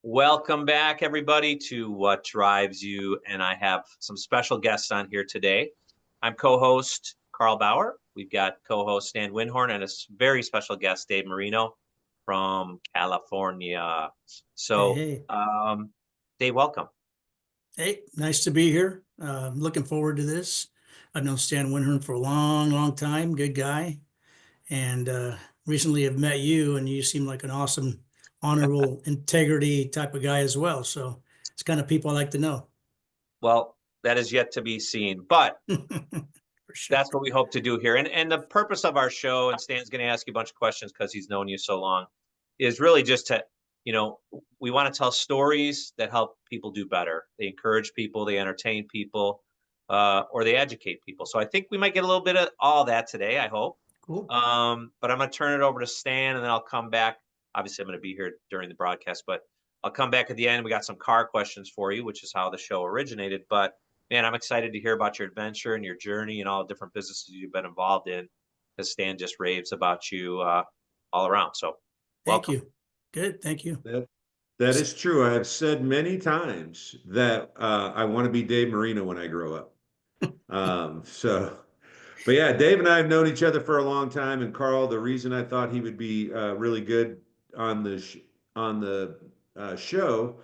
Welcome back, everybody, to What Drives You. And I have some special guests on here today. I'm co host Carl Bauer. We've got co host Stan Windhorn and a very special guest, Dave Moreno from California. Hey, So, hey, Dave, welcome. hey, nice to be here. Looking forward to this. I've known Stan Windhorn for a long, long time. Good guy, and recently have met you, and you seem like an awesome, honorable, integrity type of guy as well. So it's kind of people I like to know. Well, that is yet to be seen, but For sure. that's what we hope to do here. And the purpose of our show, and Stan's going to ask you a bunch of questions because he's known you so long, is really just to, you know, we want to tell stories that help people do better. They encourage people, they entertain people, or they educate people. So I think we might get a little bit of all that today, I hope. Cool. But I'm going to turn it over to Stan and then I'll come back. Obviously, I'm going to be here during the broadcast, but I'll come back at the end. We got some car questions for you, which is how the show originated. But man, I'm excited to hear about your adventure and your journey and all the different businesses you've been involved in. Because Stan just raves about you all around. So, Thank welcome. you. Good. Thank you. That is true. I have said many times that I want to be Dave Moreno when I grow up. But yeah, Dave and I have known each other for a long time. And Carl, the reason I thought he would be really good on the show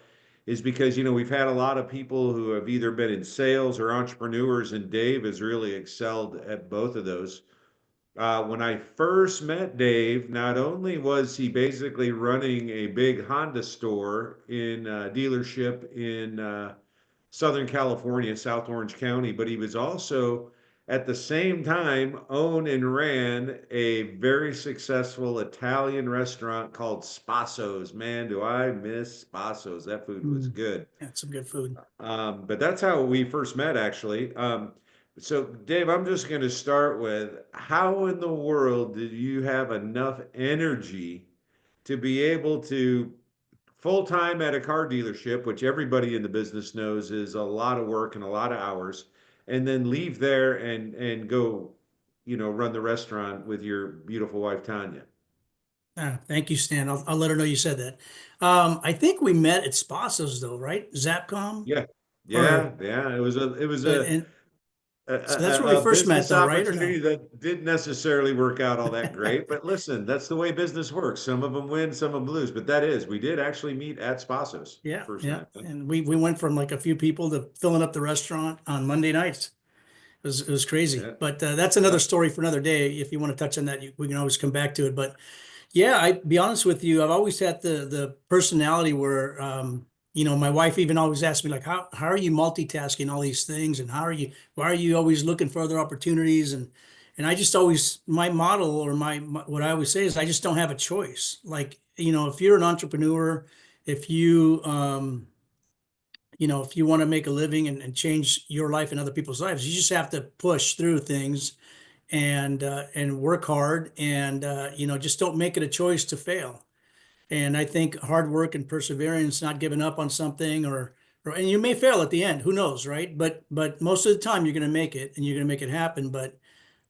is because we've had a lot of people who have either been in sales or entrepreneurs, and Dave has really excelled at both of those. When I first met Dave, not only was he basically running a big Honda store in a dealership in Southern California, South Orange County, but he was also at the same time owned and ran a very successful Italian restaurant called Spasso's. Man, do I miss Spasso's. That food was good. Yeah, some good food. But that's how we first met, actually. So, Dave, I'm just going to start with how in the world did you have enough energy to be able to full time at a car dealership, which everybody in the business knows is a lot of work and a lot of hours, and then leave there and go, run the restaurant with your beautiful wife Tanya? Thank you, Stan. I'll let her know you said that. I think we met at Spasso's though, right? Zapcom Yeah, or yeah. It was and so that's where we a first met business though, right? Or no? opportunity that didn't necessarily work out all that great. But listen, that's the way business works. Some of them win, some of them lose. But we did actually meet at Spasso's the Yeah, first yeah. time. And we went from like a few people to filling up the restaurant on Monday nights. It was crazy. Yeah, But that's another yeah. story for another day. If you want to touch on that, we can always come back to it. But yeah, I be honest with you, I've always had the personality where my wife even always asks me like, how are you multitasking all these things, and why are you always looking for other opportunities, and I just always my model or my what I always say is I just don't have a choice. Like, if you're an entrepreneur, if if you want to make a living and change your life and other people's lives, you just have to push through things and work hard and just don't make it a choice to fail. And I think hard work and perseverance, not giving up on something, or and you may fail at the end, who knows, right? But most of the time you're going to make it and you're going to make it happen. But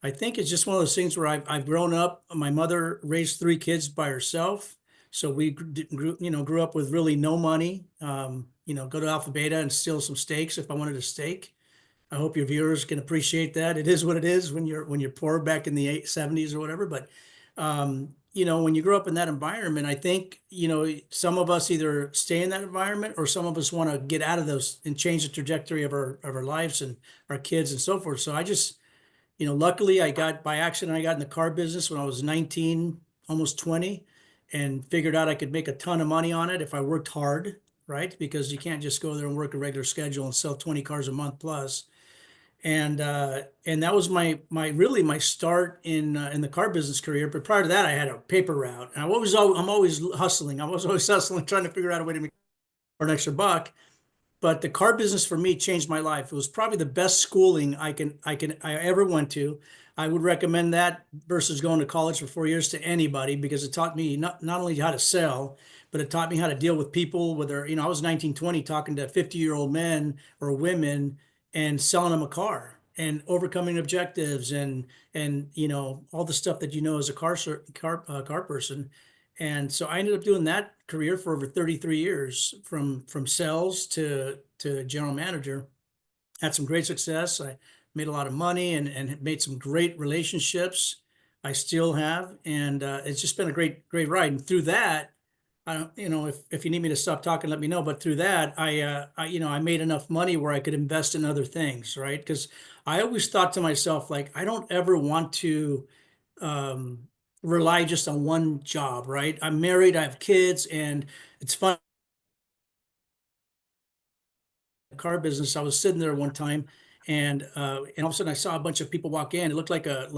I think it's just one of those things where I've grown up. My mother raised three kids by herself, so we grew up with really no money. Go to Alpha Beta and steal some steaks if I wanted a steak. I hope your viewers can appreciate that. It is what it is when you're poor back in the 70s or whatever. But when you grow up in that environment, I think some of us either stay in that environment or some of us want to get out of those and change the trajectory of our lives and our kids and so forth. So I just luckily I got by accident I got in the car business when I was 19, almost 20, and figured out I could make a ton of money on it if I worked hard, right? Because you can't just go there and work a regular schedule and sell 20 cars a month plus. And that was my really my start in the car business career. But prior to that, I had a paper route. And I'm always hustling. I was always hustling, trying to figure out a way to make an extra buck. But the car business for me changed my life. It was probably the best schooling I ever went to. I would recommend that versus going to college for 4 years to anybody, because it taught me not only how to sell, but it taught me how to deal with people. Whether I was 19, 20, talking to 50-year-old men or women and selling them a car and overcoming objectives and all the stuff that as a car person. And so I ended up doing that career for over 33 years, from sales to general manager. Had some great success. I made a lot of money and made some great relationships. I still have, and it's just been a great ride. And through that, I don't, if you need me to stop talking, let me know. But through that, I made enough money where I could invest in other things, right? Because I always thought to myself, like, I don't ever want to um, rely just on one job, right? I'm married, I have kids, and it's fun. Car business. I was sitting there one time, and all of a sudden I saw a bunch of people walk in. It looked like a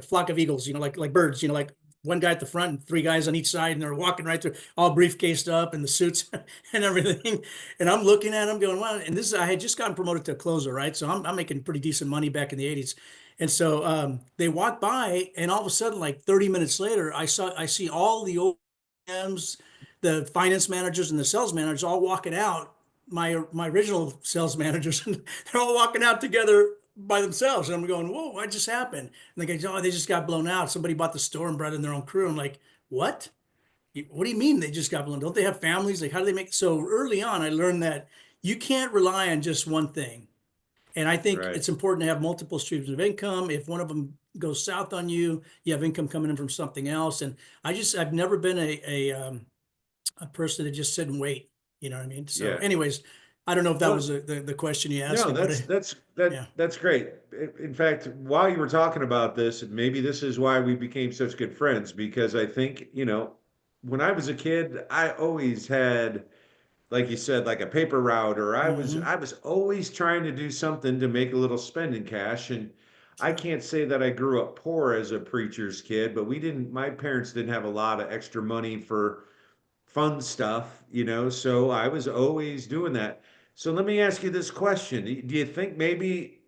flock of eagles, like birds, like one guy at the front and three guys on each side, and they're walking right through, all briefcased up in the suits and everything. And I'm looking at them, going, "Wow!" And I had just gotten promoted to a closer, right? So I'm making pretty decent money back in the '80s. And so they walked by, and all of a sudden, like 30 minutes later, I see all the OEMs, the finance managers, and the sales managers all walking out, my original sales managers, and they're all walking out together by themselves. And I'm going, "Whoa, what just happened?" And they go, "Oh, they just got blown out. Somebody bought the store and brought in their own crew." I'm like, "What? What do you mean they just got blown? Don't they have families? Like, how do they make?" So early on, I learned that you can't rely on just one thing. And I think Right. it's important to have multiple streams of income. If one of them goes south on you, you have income coming in from something else. And I've never been a person to just sit and wait. You know what I mean? So, Yeah. anyways, I don't know if that was Well, the question you asked no, me, but that's yeah. that's great. In fact, while you were talking about this, maybe this is why we became such good friends because I think, when I was a kid, I always had, like you said, like a paper route, or I was Hmm. I was always trying to do something to make a little spending cash. And I Sure. can't say that I grew up poor as a preacher's kid, but my parents didn't have a lot of extra money for fun stuff, so I was always doing that. So let me ask you this question. Do you think maybe,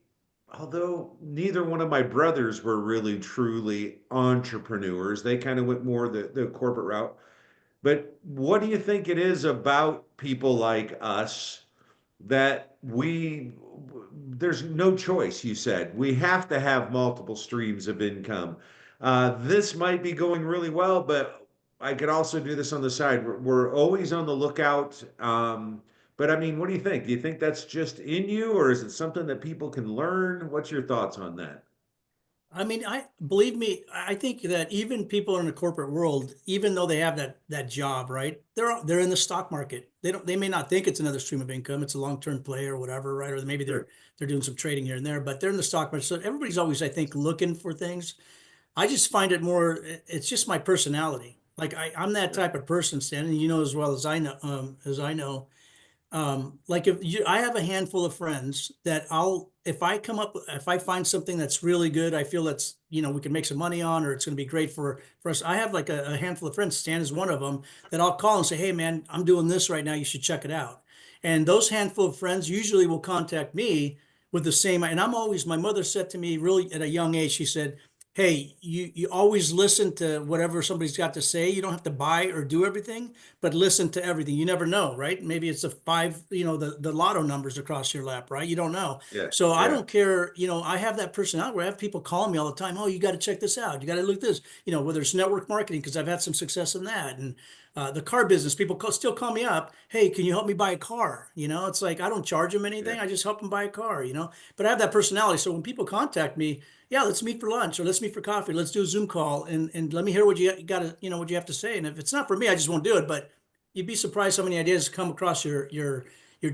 although neither one of my brothers were really truly entrepreneurs, they kind of went more the corporate route, but what do you think it is about people like us that there's no choice, you said. We have to have multiple streams of income. This might be going really well, but I could also do this on the side. We're always on the lookout. But I mean, what do you think? Do you think that's just in you, or is it something that people can learn? What's your thoughts on that? I mean, I believe me, I think that even people in the corporate world, even though they have that job, right? They're in the stock market. They may not think it's another stream of income. It's a long-term play or whatever, right? Or maybe they're Sure. they're doing some trading here and there, but they're in the stock market. So everybody's always, I think, looking for things. I just find it more, it's just my personality. Like I'm that Yeah. type of person, Stan, and you know as well as I know. Like if you, I have a handful of friends that if I find something that's really good, I feel that's, we can make some money on, or it's going to be great for us. I have like a handful of friends, Stan is one of them, that I'll call and say, "Hey man, I'm doing this right now. You should check it out." And those handful of friends usually will contact me with the same, and my mother said to me really at a young age, she said, "Hey, you always listen to whatever somebody's got to say. You don't have to buy or do everything, but listen to everything. You never know, right? Maybe it's a five, the lotto numbers across your lap, right? You don't know." Yeah. So I Yeah. don't care, I have that personality where I have people calling me all the time. "Oh, you got to check this out. You got to look at this," whether it's network marketing, because I've had some success in that. And the car business, people still call me up. "Hey, can you help me buy a car?" It's like, I don't charge them Yeah. anything. I just help them buy a car. But I have that personality. So when people contact me, "Yeah, let's meet for lunch, or let's meet for coffee. Let's do a Zoom call, and let me hear what you got to, what you have to say." And if it's not for me, I just won't do it. But you'd be surprised how many ideas come across your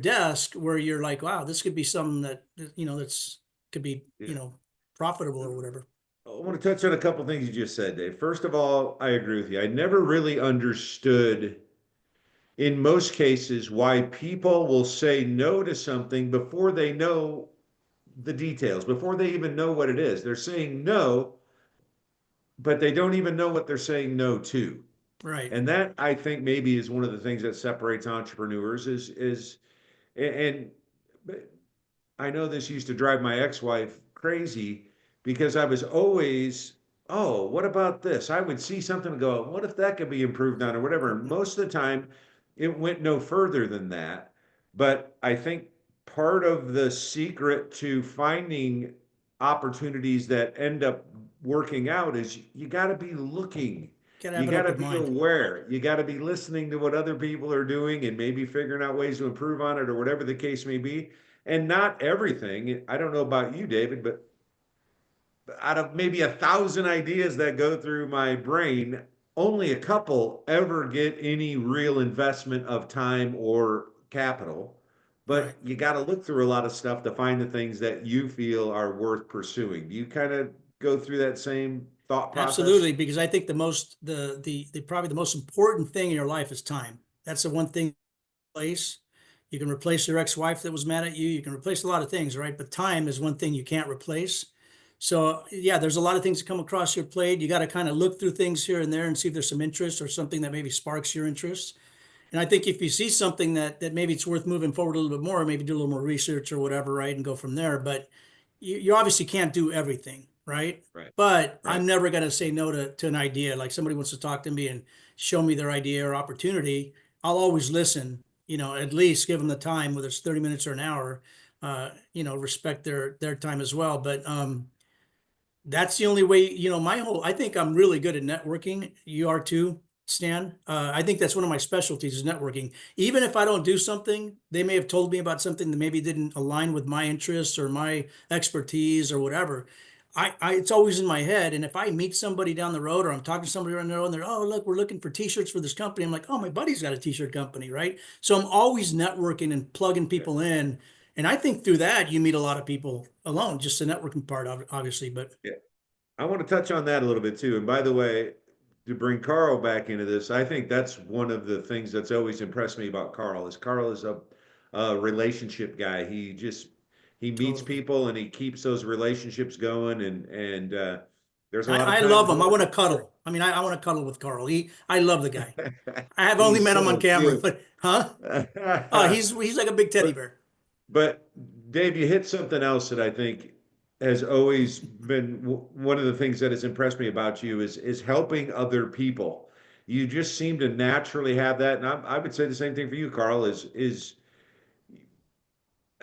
desk where you're like, "Wow, this could be something that that's could be Yeah. profitable or whatever." I want to touch on a couple things you just said, Dave. First of all, I agree with you. I never really understood, in most cases, why people will say no to something before they know the details, before they even know what it is. They're saying no, but they don't even know what they're saying no to. Right. And that, I think, maybe is one of the things that separates entrepreneurs is and I know this used to drive my ex-wife crazy because I was always, "Oh, what about this?" I would see something and go, "What if that could be improved on," or whatever. And most of the time, it went no further than that. But I think part of the secret to finding opportunities that end up working out is you got to be looking. Gotta you have an got to open be mind. aware. You got to be listening to what other people are doing and maybe figuring out ways to improve on it or whatever the case may be. And not everything. I don't know about you, David, but out of maybe 1,000 ideas that go through my brain, only a couple ever get any real investment of time or capital. Right. But you got to look through a lot of stuff to find the things that you feel are worth pursuing. Do you kind of go through that same thought process? Absolutely, because I think the probably the most important thing in your life is time. That's the one thing place. You can replace your ex-wife that was mad at you. You can replace a lot of things, right? But time is one thing you can't replace. So yeah, there's a lot of things that come across your plate. You got to kind of look through things here and there and see if there's some interest or something that maybe sparks your interest. And I think if you see something that maybe it's worth moving forward a little bit more, maybe do a little more research or whatever, right, and go from there. But you obviously can't do everything, right? Right, But right. I'm never going to say no to an idea. Like somebody wants to talk to me and show me their idea or opportunity, I'll always listen. At least give them the time, whether it's 30 minutes or an hour. Respect their time as well. But that's the only way, I think I'm really good at networking. You are too, Stan. I think that's one of my specialties is networking. Even if I don't do something, they may have told me about something that maybe didn't align with my interests or my expertise or whatever. It's always in my head. And if I meet somebody down the road or I'm talking to somebody around the road and they're, oh, look, we're looking for t-shirts for this company. I'm like, oh, my buddy's got a t-shirt company, right? So I'm always networking and plugging people in. And I think through that, you meet a lot of people alone, just the networking part, obviously. But Yeah. I want to touch on that a little bit too. And by the way, to bring Carl back into this, I think that's one of the things that's always impressed me about Carl is a relationship guy. He meets totally. people and he keeps those relationships going. And there's a lot of I times love him. I when want to cuddle. I mean, I want to cuddle with Carl. I love the guy. I have only he's met him on so camera, cute. but huh? Oh, he's like a big teddy But bear. But Dave, you hit something else that I think has always been one of the things that has impressed me about you is helping other people. You just seem to naturally have that, and I would say the same thing for you, Carl. Is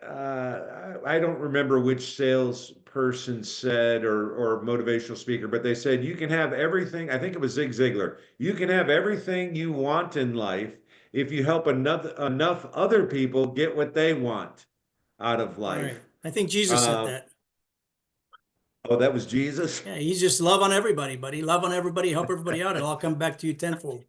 I don't remember which salesperson said or motivational speaker, but they said you can have everything. I think it was Zig Ziglar. You can have everything you want in life if you help enough other people get what they want out of life. Right. I think Jesus said Uh, that. oh, that was Jesus. Yeah, he's just love on everybody, buddy. Love on everybody, help everybody out. It'll all come back to you tenfold.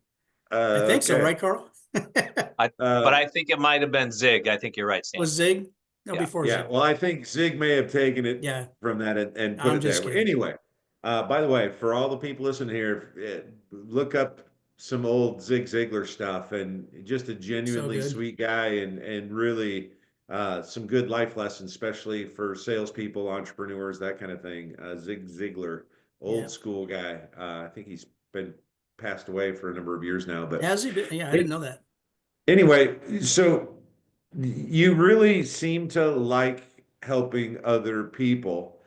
I think so, Okay. right, Carl? But Uh, I think it might have been Zig. I think you're right, Stan. Was Zig? No, Yeah. before yeah. Zig. Well, I think Zig may have taken it Yeah, from that and put I'm it just there. kidding. Anyway, by the way, for all the people listening here, look up some old Zig Ziglar stuff and just a So genuinely good. sweet guy and really some good life lessons, especially for salespeople, entrepreneurs, that kind of thing. Zig Ziglar, Yeah. old school guy. I think he's been passed away for a number of years now, but. Has he been? Yeah, I didn't know that. Anyway, so you really seem to like helping other people.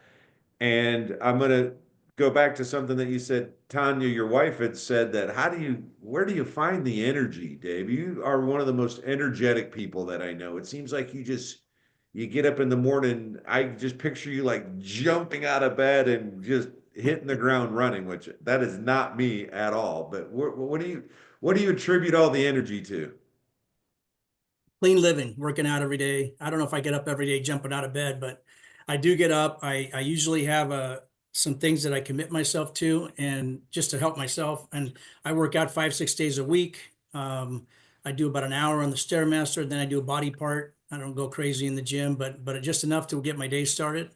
And I'm going to go back to something that you said, Tanya, your wife had said that where do you find the energy, Dave? You are one of the most energetic people that I know. It seems like you get up in the morning. I just picture you like jumping out of bed and just hitting the ground running, which that is not me at all. But what do you attribute all the energy to? Clean living, working out every day. I don't know if I get up every day jumping out of bed, but I do get up. I usually have some things that I commit myself to and just to help myself. And I work out 5, 6 days a week. I do about an hour on the Stairmaster, then I do a body part. I don't go crazy in the gym, but just enough to get my day started.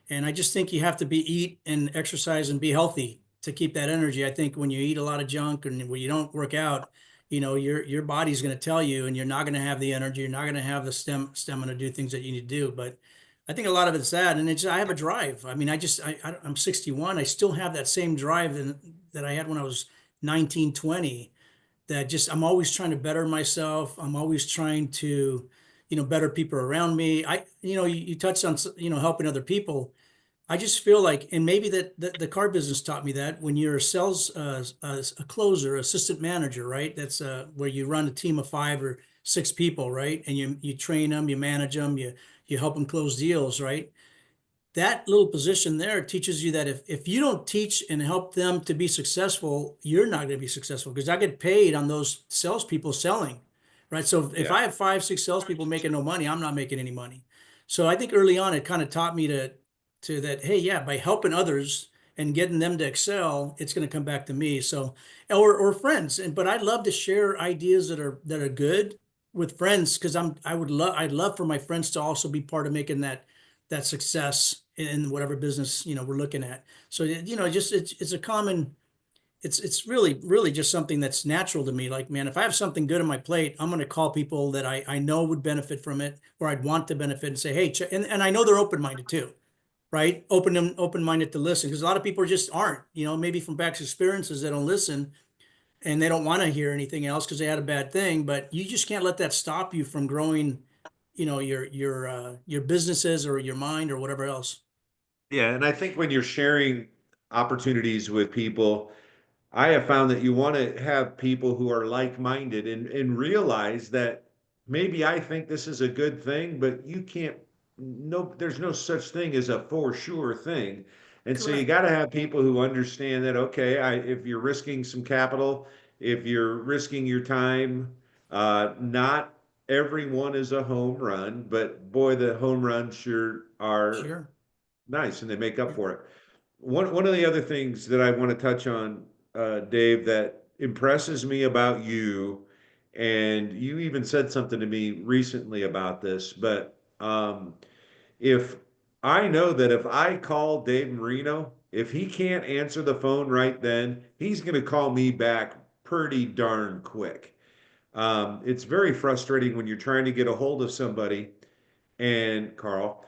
And I just think you have to eat and exercise and be healthy to keep that energy. I think when you eat a lot of junk and when you don't work out, your body's going to tell you, and you're not going to have the energy. You're not going to have the stamina to do things that you need to do. But I think a lot of it's that, and I have a drive. I mean, I'm 61. I still have that same drive that I had when I was 19, 20. That just I'm always trying to better myself. I'm always trying to, better people around me. You touched on, helping other people. I just feel like, and maybe that the car business taught me that when you're a sales, a closer, assistant manager, right? That's where you run a team of 5 or 6 people, right? And you train them, you manage them, you help them close deals, right? that little position there teaches you that if you don't teach and help them to be successful, you're not going to be successful, because I get paid on those salespeople selling, right? So if Yeah. I have 5, 6 salespeople making no money, I'm not making any money. So I think early on it kind of taught me to that, hey, yeah, by helping others and getting them to excel, it's going to come back to me. So or friends, but I'd love to share ideas that are good with friends, because I'd love for my friends to also be part of making that success in whatever business, we're looking at. So, just it's a common, it's really just something that's natural to me. Like, man, if I have something good on my plate, I'm going to call people that I know would benefit from it, or I'd want to benefit, and say, hey, and I know they're open-minded too, right? Open-minded to listen, because a lot of people just aren't, maybe from past experiences, they don't listen and they don't want to hear anything else because they had a bad thing. But you just can't let that stop you from growing, your businesses or your mind or whatever else. Yeah, and I think when you're sharing opportunities with people, I have found that you want to have people who are like-minded and realize that maybe I think this is a good thing, but you can't, no, there's no such thing as a for sure thing. And so you Correct. got to have people who understand that, okay, if you're risking some capital, if you're risking your time, not everyone is a home run, but boy, the home runs sure are Sure. nice and they make up for it. One of the other things that I want to touch on, Dave, that impresses me about you, and you even said something to me recently about this, but if I know that if I call Dave Moreno, if he can't answer the phone right then, he's going to call me back pretty darn quick. It's very frustrating when you're trying to get a hold of somebody and Carl,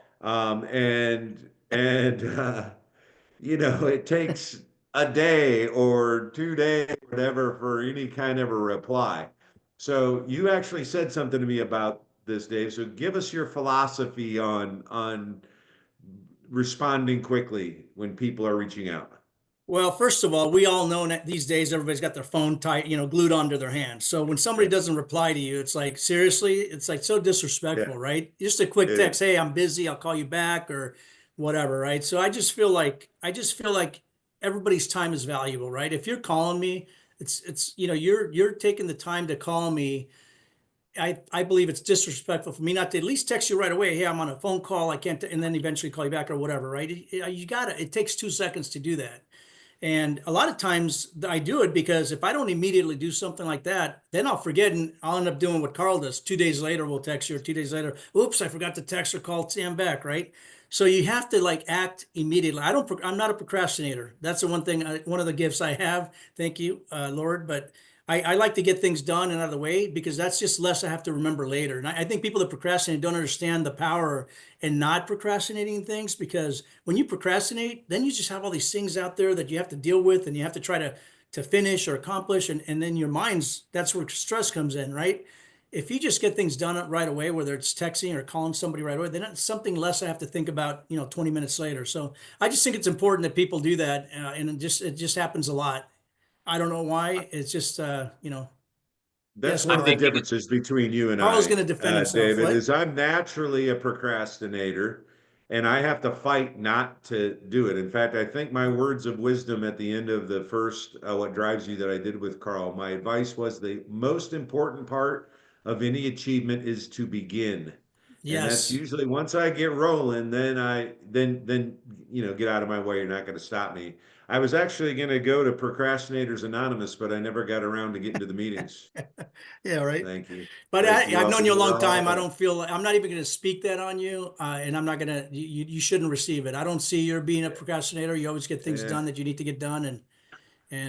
it takes a day or 2 days, whatever, for any kind of a reply. So you actually said something to me about this, Dave. So give us your philosophy on responding quickly when people are reaching out. Well, first of all, we all know that these days everybody's got their phone tight, glued onto their hand. So when somebody Yeah, doesn't reply to you, it's like, seriously, it's like so yeah, disrespectful, right? Just a quick it text, is. hey, I'm busy, I'll call you back, or whatever, right? So I just feel like everybody's time is valuable, right? If you're calling me, you're taking the time to call me. I believe it's disrespectful for me not to at least text you right away. Hey, I'm on a phone call. I can't, and then eventually call you back or whatever, right? It takes 2 seconds to do that. And a lot of times I do it because if I don't immediately do something like that, then I'll forget and I'll end up doing what Carl does. 2 days later, we'll text you, or 2 days later, oops, I forgot to text or call Sam back, right? So you have to like act immediately. I'm not a procrastinator. That's the one thing, one of the gifts I have. Thank you, Lord. But I like to get things done and out of the way, because that's just less I have to remember later. And I think people that procrastinate don't understand the power in not procrastinating things, because when you procrastinate, then you just have all these things out there that you have to deal with and you have to try to finish or accomplish. And then your mind's, that's where stress comes in, right? If you just get things done right away, whether it's texting or calling somebody right away, then it's something less I have to think about, 20 minutes later. So I just think it's important that people do that. And it just happens a lot. I don't know why. It's just, That's yes, one I of the Carl. think it, differences between you and Carl's I, going to defend himself. David, What? is I'm naturally a procrastinator and I have to fight not to do it. In fact, I think my words of wisdom at the end of the first What Drives You that I did with Carl, my advice was the most important part of any achievement is to begin. And that's Yes. usually once I get rolling, then get out of my way. You're not going to stop me. I was actually going to go to Procrastinators Anonymous, but I never got around to getting to the meetings. Yeah, right. Thank you. But Thank you I've all known for you a doing long all time. I that. don't feel, I'm not even going to speak that on you. And I'm not going to, you shouldn't receive it. I don't see you being a procrastinator. You always get things Eh, done that you need to get done. I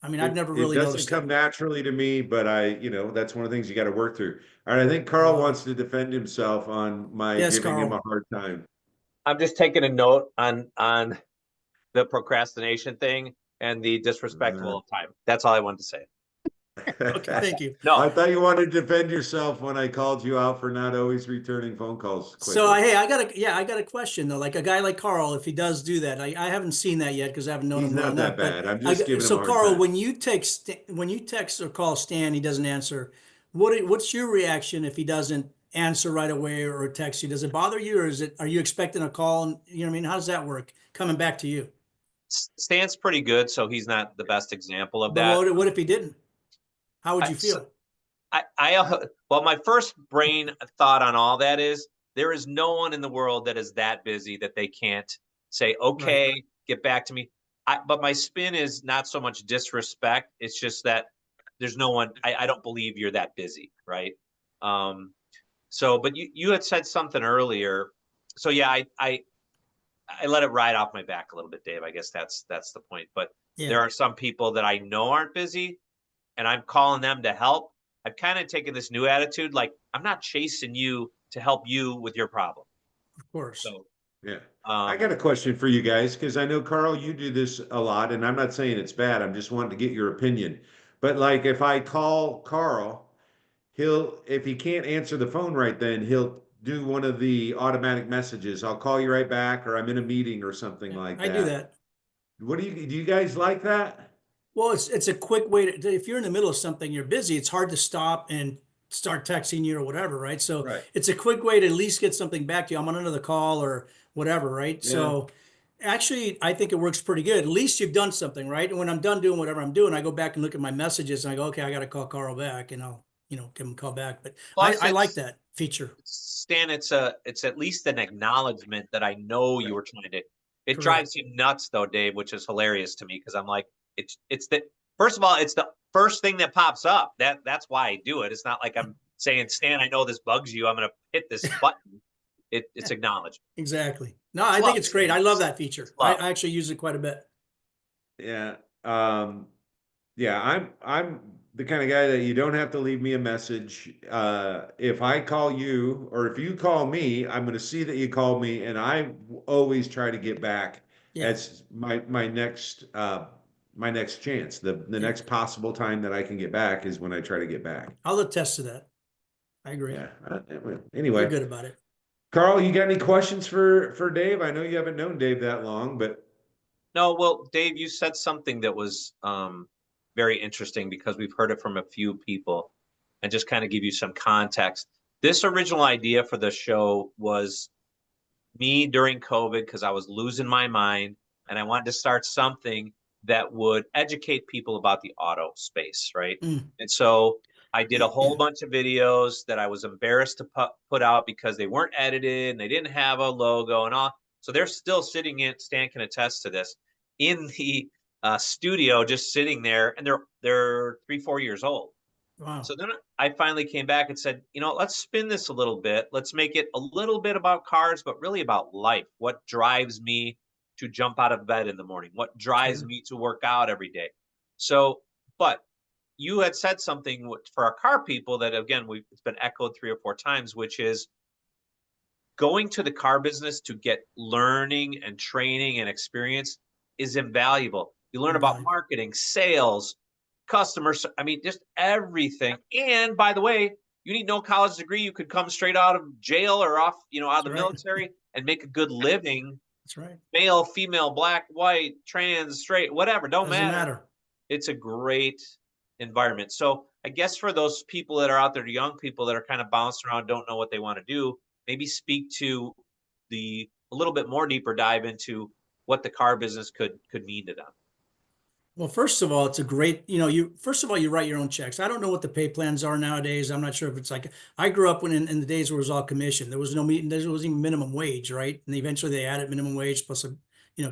mean, I've it never it really doesn't noticed it. come naturally to me, but that's one of the things you got to work through. All right, I think I Carl love it. wants to defend himself on my Yes, giving him a Carl. hard time. I'm just taking a note on the procrastination thing and the Uh, disrespectful of time. That's all I wanted to say. Okay, thank you. No, I thought you wanted to defend yourself when I called you out for not always returning phone calls So quickly. hey, I got a question though. Like a guy like Carl, if he does do that, I haven't seen that yet because I haven't known He's him well not that enough. But bad. I'm just giving him a so hard Carl, time. when you text or call Stan, he doesn't answer. What's your reaction if he doesn't answer right away or text you? Does it bother you, or are you expecting a call? And you know what I mean? How does that work coming back to you? Stan's pretty good, so he's not the best example of But that. what if he didn't? How would I, you so feel? well, my first brain thought on all that is there is no one in the world that is that busy that they can't say, Right. okay, get back to me. But my spin is not so much disrespect. It's just that there's no one, I don't believe you're that busy. Right. But you had said something earlier. So yeah, I let it ride off my back a little bit, Dave. I guess that's the point. But there Yeah, are some people that I know aren't busy and I'm calling them to help. I've kind of taken this new attitude, like I'm not chasing you to help you with your problem. of course. So, Yeah. I um, got a question for you guys because I know, Carl, you do this a lot, and I'm not saying it's bad. I'm just wanting to get your opinion. But like if I call Carl, if he can't answer the phone right then, he'll do one of the automatic messages. I'll call you right back, or I'm in a meeting or something Yeah, like I do that. that. Do you guys like that? Well, it's a quick way to, if you're in the middle of something, you're busy, it's hard to stop and start texting you or whatever, right? So Right. it's a quick way to at least get something back to you. I'm on another call or whatever, right? Yeah. So actually, I think it works pretty good. At least you've done something, right? And when I'm done doing whatever I'm doing, I go back and look at my messages and I go, okay, I got to call Carl back and I'll, give him a call back. But plus I like it's that feature. Stan, it's at least an acknowledgement that I know you Right. were trying to. It Correct. drives you nuts though, Dave, which is hilarious to me because I'm like, it's the first of all, it's the first thing that pops up. That's why I do it. It's not like I'm saying, Stan, I know this bugs you. I'm gonna hit this button. It's acknowledgement. Exactly. No, It's I think love, it's Stan. great. I love It's, that feature. it's I, love. I actually use it quite a bit. Yeah. Yeah, I'm the kind of guy that you don't have to leave me a message. If I call you or if you call me, I'm going to see that you called me, and I always try to get back. Yeah. As my next chance. The Yeah. next possible time that I can get back is when I try to get back. I'll attest to that. I agree. Yeah. You're Anyway, good about it. Carl, you got any questions for Dave? I know you haven't known Dave that long, but No, well, Dave, you said something that was very interesting because we've heard it from a few people, and just kind of give you some context. This original idea for the show was me during COVID because I was losing my mind and I wanted to start something that would educate people about the auto space, right? Mm. And so I did a whole bunch of videos that I was embarrassed to put out because they weren't edited and they didn't have a logo and all. So they're still sitting in, Stan can attest to this, in the studio, just sitting there, and they're 3, 4 years old. Wow. So then I finally came back and said, let's spin this a little bit. Let's make it a little bit about cars, but really about life. What drives me to jump out of bed in the morning? What drives Sure. me to work out every day? So, but you had said something for our car people that, again, it's been echoed 3 or 4 times, which is going to the car business to get learning and training and experience is invaluable. You learn about Invaluable. marketing, sales, customers. I mean, just everything. And by the way, you need no college degree. You could come straight out of jail or out of That's the right. military and make a good living. That's right. Male, female, black, white, trans, straight, whatever, don't Doesn't matter. matter. It's a great environment. So I guess for those people that are out there, young people that are kind of bouncing around, don't know what they want to do, maybe speak to a little bit more deeper dive into what the car business could mean to them. Well, first of all, it's a great, first of all, you write your own checks. I don't know what the pay plans are nowadays. I'm not sure if it's like, I grew up when in the days where it was all commission. There was no meeting, there wasn't even minimum wage, right? And eventually they added minimum wage plus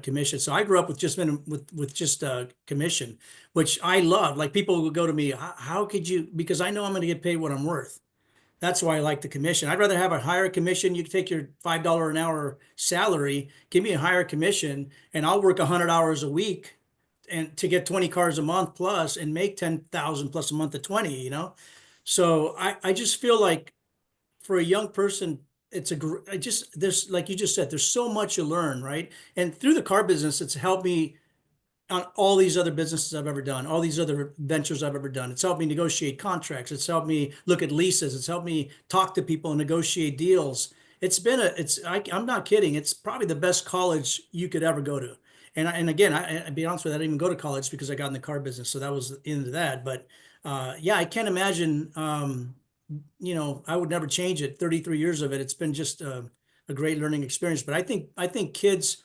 commission. So I grew up with just minimum, with just commission, which I love. Like people would go to me, how could you, because I know I'm going to get paid what I'm worth. That's why I like the commission. I'd rather have a higher commission. You can take your $5 an hour salary, give me a higher commission, and I'll work 100 hours a week and to get 20 cars a month plus and make 10,000 plus a month at 20. So I just feel like for a young person, there's, like you just said, there's so much you learn, right? And through the car business, it's helped me on all these other businesses I've ever done, all these other ventures I've ever done. It's helped me negotiate contracts. It's helped me look at leases. It's helped me talk to people and negotiate deals. I'm not kidding. It's probably the best college you could ever go to. And again, I'd be honest with you, I didn't even go to college because I got in the car business. So that was into that. But yeah, I can't imagine I would never change it. 33 years of it. It's been just a great learning experience. But I think kids,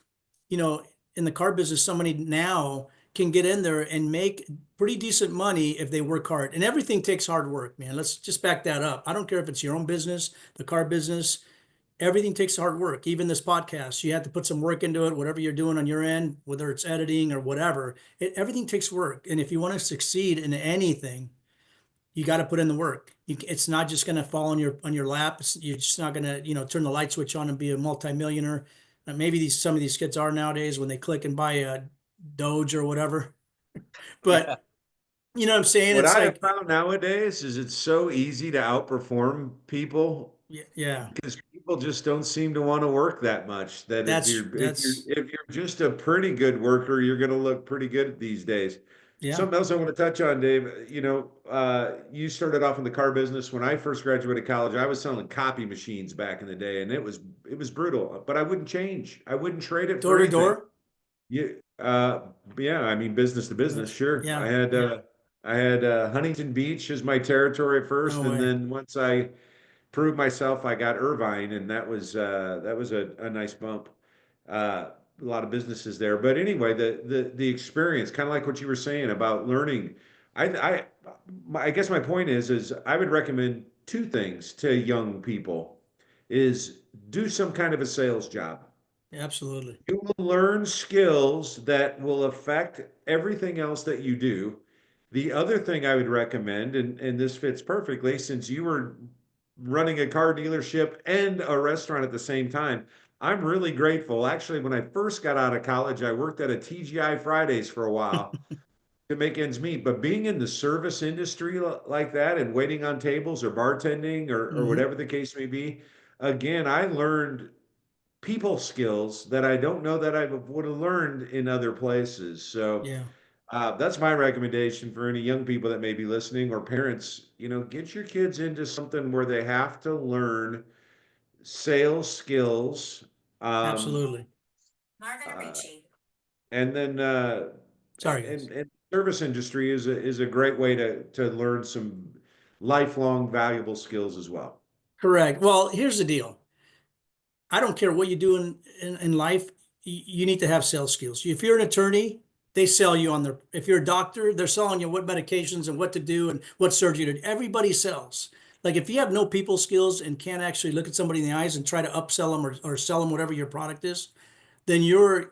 you know, in the car business, somebody now can get in there and make pretty decent money if they work hard. And everything takes hard work, man. Let's just back that up. I don't care if it's your own business, the car business, everything takes hard work. Even this podcast, you have to put some work into it, whatever you're doing on your end, whether it's editing or whatever. Everything takes work. And if you want to succeed in anything, you got to put in the work. It's not just going to fall on your lap. You're just not going to, turn the light switch on and be a multimillionaire. Maybe some of these kids are nowadays when they click and buy a Doge or whatever. Yeah. But you know what I'm saying? What It's I have like, found nowadays is it's so easy to outperform people yeah, because people just don't seem to want to work that much. That if that's you're if you're that's if you're just a pretty good worker, you're going to look pretty good these days. yeah, Something else I want to touch on, Dave. You started off in the car business. When I first graduated college, I was selling copy machines back in the day, and it was brutal. But I wouldn't change. I wouldn't trade it for door to anything. door. Yeah, yeah. I mean, business to business, sure. Yeah, I had Huntington Beach as my territory at first, no and way. then once I proved myself, I got Irvine, and that was a nice bump. A lot of businesses there, but anyway, the experience, kind of like what you were saying about learning. I I guess my point is I would recommend two things to young people: is do some kind of a sales job. Absolutely. You will learn skills that will affect everything else that you do. The other thing I would recommend, and this fits perfectly since you were running a car dealership and a restaurant at the same time. I'm really grateful. Actually, when I first got out of college, I worked at a TGI Fridays for a while to make ends meet. But being in the service industry like that and waiting on tables or bartending or Hmm. whatever the case may be, again, I learned people skills that I don't know that I would have learned in other places. So Yeah, that's my recommendation for any young people that may be listening or parents. Get your kids into something where they have to learn sales skills, um, absolutely. uh, and then Sorry, guys. and service industry is a great way to learn some lifelong valuable skills as well. Correct. Well, here's the deal. I don't care what you do in life, you need to have sales skills. If you're an attorney, they sell you on their, if you're a doctor, they're selling you what medications and what to do and what surgery to do. Everybody sells. Like if you have no people skills and can't actually look at somebody in the eyes and try to upsell them or sell them whatever your product is, then you're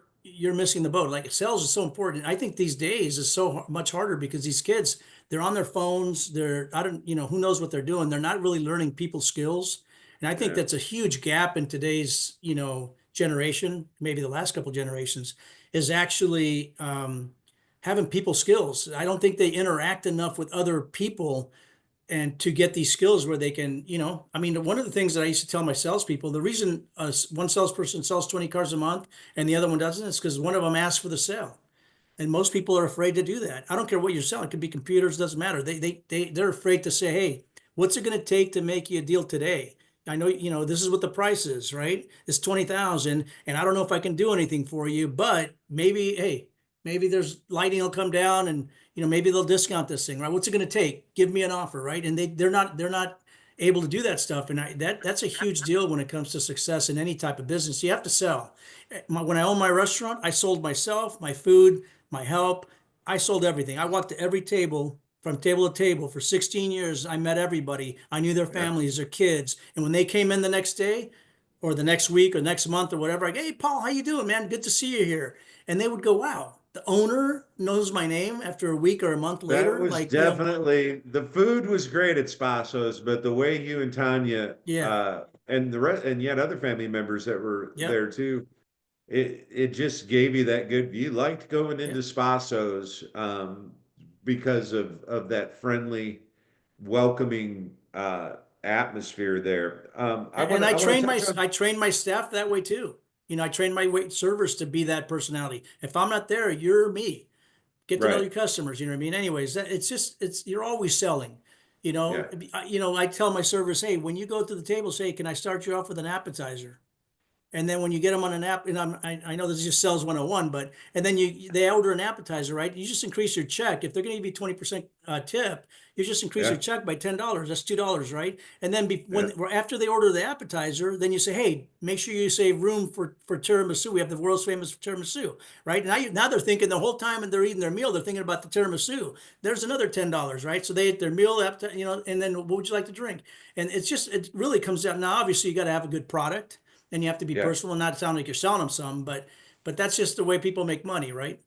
missing the boat. Like sales is so important. I think these days is so much harder because these kids, they're on their phones. I don't, who knows what they're doing. They're not really learning people skills. And I think Yeah. that's a huge gap in today's, generation, maybe the last couple generations, is actually having people skills. I don't think they interact enough with other people and to get these skills where they can, I mean, one of the things that I used to tell my salespeople, the reason one salesperson sells 20 cars a month and the other one doesn't is because one of them asks for the sale. And most people are afraid to do that. I don't care what you're selling. It could be computers, doesn't matter. They're afraid to say, hey, what's it going to take to make you a deal today? I know, this is what the price is, right? It's 20,000 and I don't know if I can do anything for you, but maybe, hey, maybe there's lighting will come down and, maybe they'll discount this thing, right? What's it going to take? Give me an offer, right? And they're not able to do that stuff. And that's a huge deal when it comes to success in any type of business. You have to sell. When I owned my restaurant, I sold myself, my food, my help. I sold everything. I walked to every table from table to table for 16 years. I met everybody. I knew their Yeah. families, their kids. And when they came in the next day or the next week or next month or whatever, I go, hey, Paul, how you doing, man? Good to see you here. And they would go, wow, the owner knows my name after a week or a month That later. was Like, definitely the food was great at Spasos, but the way you and Tanya yeah, and the rest and yet other family members that were yep, there too, it just gave you that good. You liked going into yep. Spasos because of that friendly, welcoming atmosphere there. And I want to touch on I train my staff that way too. I train my wait servers to be that personality. If I'm not there, you're me. Get to know right. your customers. You know what I mean? Anyways, you're always selling. Yeah. I tell my servers, hey, when you go to the table, say, can I start you off with an appetizer? And then when you get them on an app, and I know this is just sales 101, but, and then they order an appetizer, right? You just increase your check. If they're going to give you 20% tip, you just increase your Yeah. check by $10. That's $2, right? And then Yeah. after they order the appetizer, then you say, hey, make sure you save room for tiramisu. We have the world's famous tiramisu, right? Now they're thinking the whole time and they're eating their meal, they're thinking about the tiramisu. There's another $10, right? So they ate their meal, and then what would you like to drink? And it really comes down. Now, obviously, you got to have a good product and you have to be Yeah. personal and not sound like you're selling them some, but that's just the way people make money, right?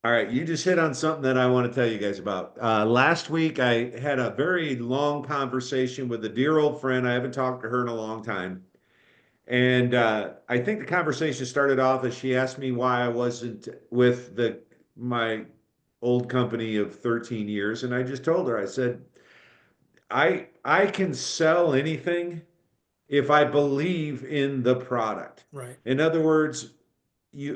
All right, you just hit on something that I want to tell you guys about. Last week, I had a very long conversation with a dear old friend. I haven't talked to her in a long time. And I think the conversation started off as she asked me why I wasn't with my old company of 13 years. And I just told her, I said, I can sell anything if I believe in the product. Right. In other words,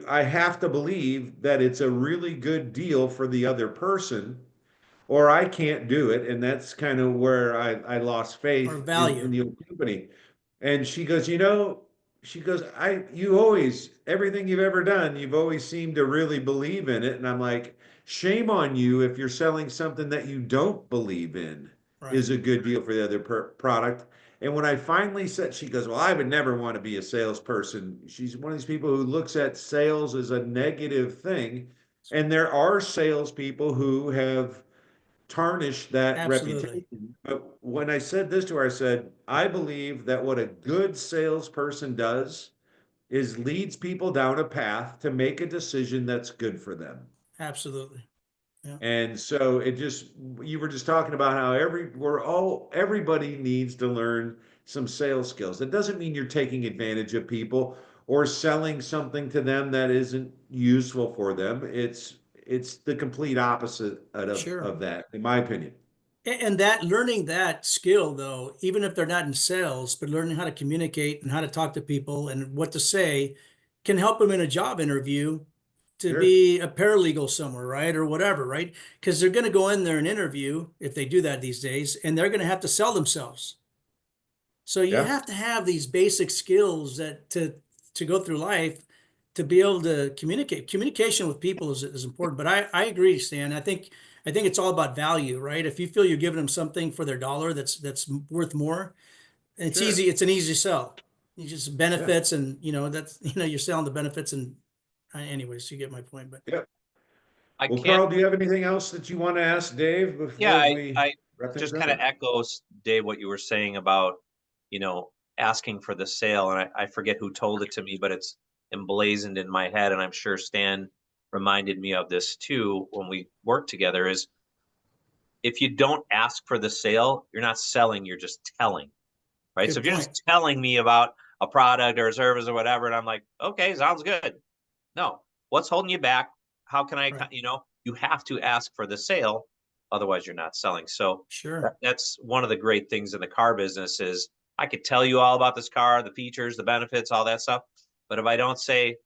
I have to believe that it's a really good deal for the other person, or I can't do it. And that's kind of where I lost Or faith in value. the old company. And she goes, she goes, everything you've ever done, you've always seemed to really believe in it. And I'm like, shame on you if you're selling something that you don't believe in Right. is a good deal for the other product. And when I finally said, she goes, well, I would never want to be a salesperson. She's one of these people who looks at sales as a negative thing. And there are salespeople who have tarnished that Absolutely. reputation. But when I said this to her, I said, I believe that what a good salesperson does is leads people down a path to make a decision that's good for them. Absolutely. Yeah. And so you were just talking about how everybody needs to learn some sales skills. That doesn't mean you're taking advantage of people or selling something to them that isn't useful for them. It's the complete opposite Sure. of that, in my opinion. And that learning that skill, though, even if they're not in sales, but learning how to communicate and how to talk to people and what to say can help them in a job interview to Sure. be a paralegal somewhere, right? Or whatever, right? Because they're going to go in there and interview if they do that these days, and they're going to have to sell themselves. So you Yeah. have to have these basic skills that to go through life to be able to communicate. Communication with people is important. But I agree, Stan. I think it's all about value, right? If you feel you're giving them something for their dollar that's worth more, it's Sure. easy. It's an easy sell. You just Yeah. benefits, and that's you're selling the benefits, and anyways, you get my point. But Yeah. I Well, can't. Carl, do you have anything else that you want to ask Dave Yeah, before we I wrap things just up? kind of echoes, Dave, what you were saying about, asking for the sale. And I forget who told it to me, but it's emblazoned in my head. And I'm sure Stan reminded me of this too when we worked together is if you don't ask for the sale, you're not selling, you're just telling, right? So good if you're point. just telling me about a product or a service or whatever, and I'm like, okay, sounds good. No, what's holding you back? How can I, Right. you have to ask for the sale. Otherwise you're not selling. So Sure. that's one of the great things in the car business is I could tell you all about this car, the features, the benefits, all that stuff. But if I don't say,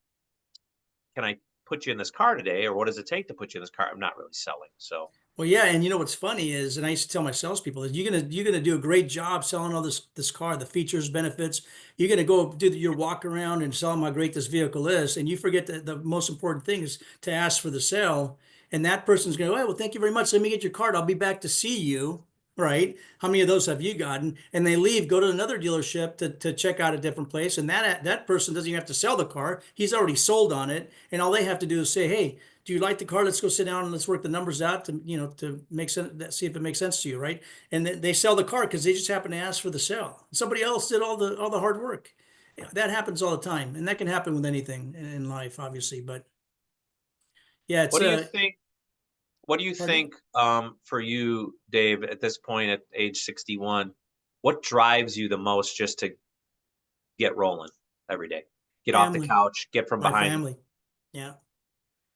can I put you in this car today? Or what does it take to put you in this car? I'm not really selling. So Well, yeah, and what's funny is, and I used to tell my salespeople is you're gonna do a great job selling all this car, the features, benefits. You're gonna go do your walk around and sell them how great this vehicle is, and you forget that the most important thing is to ask for the sale. And that person's gonna go, hey, well, thank you very much. Let me get your card. I'll be back to see you. Right? How many of those have you gotten? And they leave, go to another dealership to check out a different place, and that person doesn't even have to sell the car. He's already sold on it, and all they have to do is say, hey, do you like the car? Let's go sit down and let's work the numbers out to make sense, see if it makes sense to you, right? And they sell the car because they just happen to ask for the sale. Somebody else did all the hard work. That happens all the time, and that can happen with anything in life, obviously. But yeah, it's what do you think? What do you pardon me? think for you, Dave, at this point at age 61? What drives you the most just to get rolling every day? Get off the Family, couch, get from my behind. family. Yeah,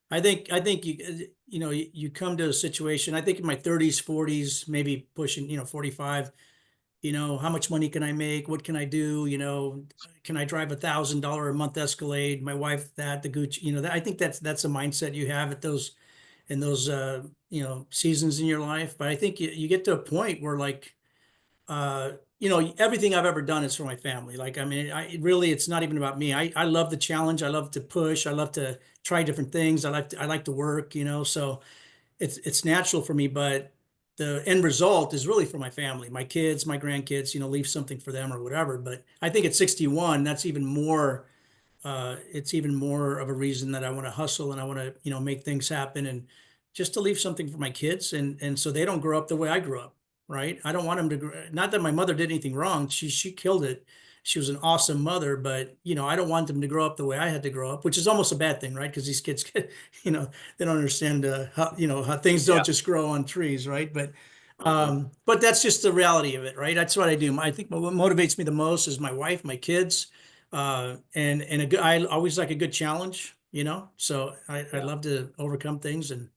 I think you come to a situation. I think in my 30s, 40s, maybe pushing 45. How much money can I make? What can I do? Can I drive $1,000 a month Escalade? My wife, the Gucci, I think that's a mindset you have at those in those seasons in your life. But I think you get to a point where like everything I've ever done is for my family. Like, I mean, really, it's not even about me. I love the challenge. I love to push. I love to try different things. I like to work, so it's natural for me, but the end result is really for my family, my kids, my grandkids, leave something for them or whatever. But I think at 61, that's even more, it's even more of a reason that I want to hustle and I want to, make things happen and just to leave something for my kids and so they don't grow up the way I grew up, right? I don't want them to not that my mother did anything wrong. She killed it. She was an awesome mother, but I don't want them to grow up the way I had to grow up, which is almost a bad thing, right? Because these kids get, they don't understand how things don't Yeah. just grow on trees, right? Uh-huh. But that's just the reality of it, right? That's what I do. I think what motivates me the most is my wife, my kids, and I always like a good challenge, so I Yeah. love to overcome things and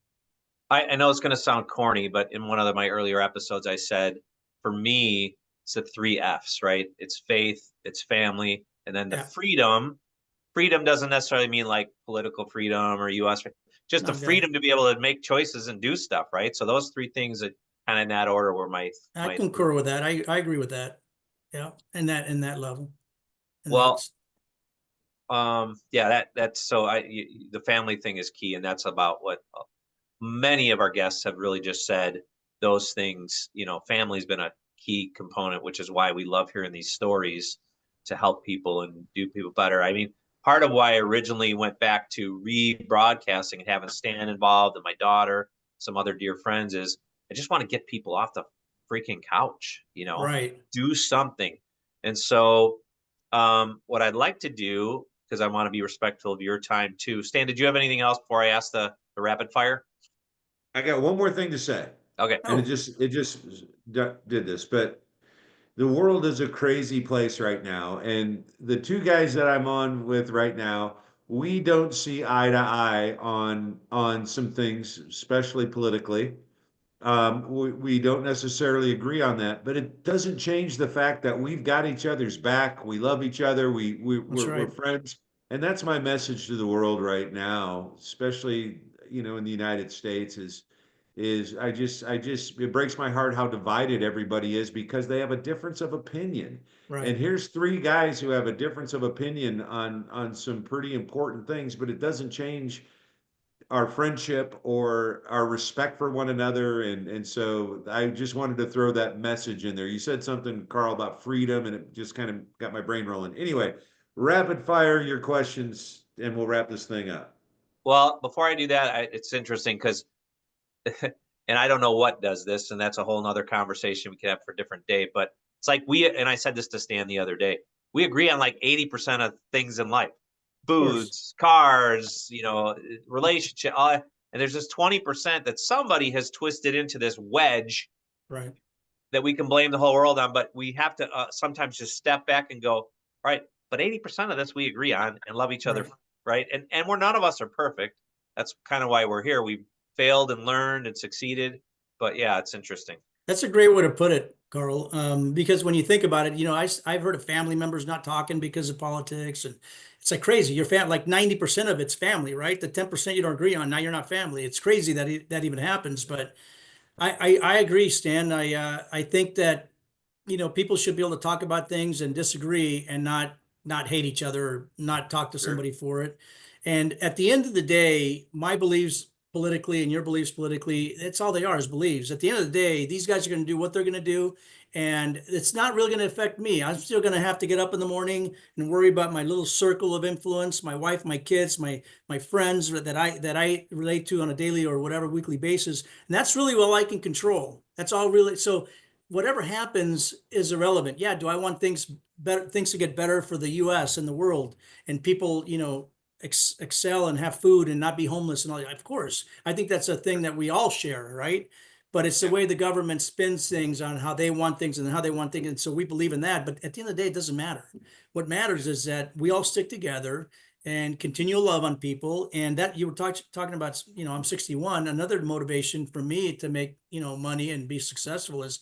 I know it's going to sound corny, but in one of my earlier episodes, I said, for me, it's the three F's, right? It's faith, it's family, and then the yeah, freedom. Freedom doesn't necessarily mean like political freedom or US, just the no, got it. freedom to be able to make choices and do stuff, right? So those three things that kind of in that order were I my three. concur with that. I agree with that. Yeah, and that level, and Well, that's yeah, that's so the family thing is key, and that's about what many of our guests have really just said those things. Family's been a key component, which is why we love hearing these stories to help people and do people better. I mean, part of why I originally went back to rebroadcasting and having Stan involved and my daughter, some other dear friends is I just want to get people off the freaking couch, right. do something. And so, what I'd like to do, because I want to be respectful of your time too. Stan, did you have anything else before I ask the rapid fire? I got one more thing to say, Okay. and it Oh, just it just did this, but the world is a crazy place right now, and the two guys that I'm on with right now, we don't see eye to eye on some things, especially politically. We don't necessarily agree on that, but it doesn't change the fact that we've got each other's back. We love each other. that's We're right. friends, and that's my message to the world right now, especially in the United States. Is I just it breaks my heart how divided everybody is because they have a difference of opinion. And Right. here's three guys who have a difference of opinion on some pretty important things, but it doesn't change our friendship or our respect for one another. And so I just wanted to throw that message in there. You said something, Carl, about freedom, and it just kind of got my brain rolling. Anyway, rapid fire your questions, and we'll wrap this thing up. Well, before I do that, it's interesting because, and I don't know what does this, and that's a whole nother conversation we could have for a different day. But it's like and I said this to Stan the other day, we agree on like 80% of things in life, Of course. foods, cars, relationship, and there's this 20% that somebody has twisted into this wedge Right. that we can blame the whole world on, but we have to sometimes just step back and go, all right, but 80% of this we agree on and love each other, Right. right? And we're none of us are perfect. That's kind of why we're here. We failed and learned and succeeded. But yeah, it's interesting. That's a great way to put it, Carl. Because when you think about it, I've heard of family members not talking because of politics, and it's like crazy. Your family, like 90% of it's family, right? The 10% you don't agree on, now you're not family. It's crazy that that even happens. But I agree, Stan. I think that people should be able to talk about things and disagree and not hate each other or not talk to Sure. somebody for it. And at the end of the day, my beliefs politically and your beliefs politically, that's all they are is beliefs. At the end of the day, these guys are going to do what they're going to do. And it's not really going to affect me. I'm still going to have to get up in the morning and worry about my little circle of influence, my wife, my kids, my friends that I relate to on a daily or whatever weekly basis. And that's really all I can control. That's all really. So whatever happens is irrelevant. Yeah, do I want things to get better for the US and the world and people, excel and have food and not be homeless and all that? Of course. I think that's a thing that we all share, right? But it's the Yeah. way the government spins things on how they want things and how they want things. And so we believe in that. But at the end of the day, it doesn't matter. What matters is that we all stick together and continue to love on people. And that you were talking about, I'm 61. Another motivation for me to make, money and be successful is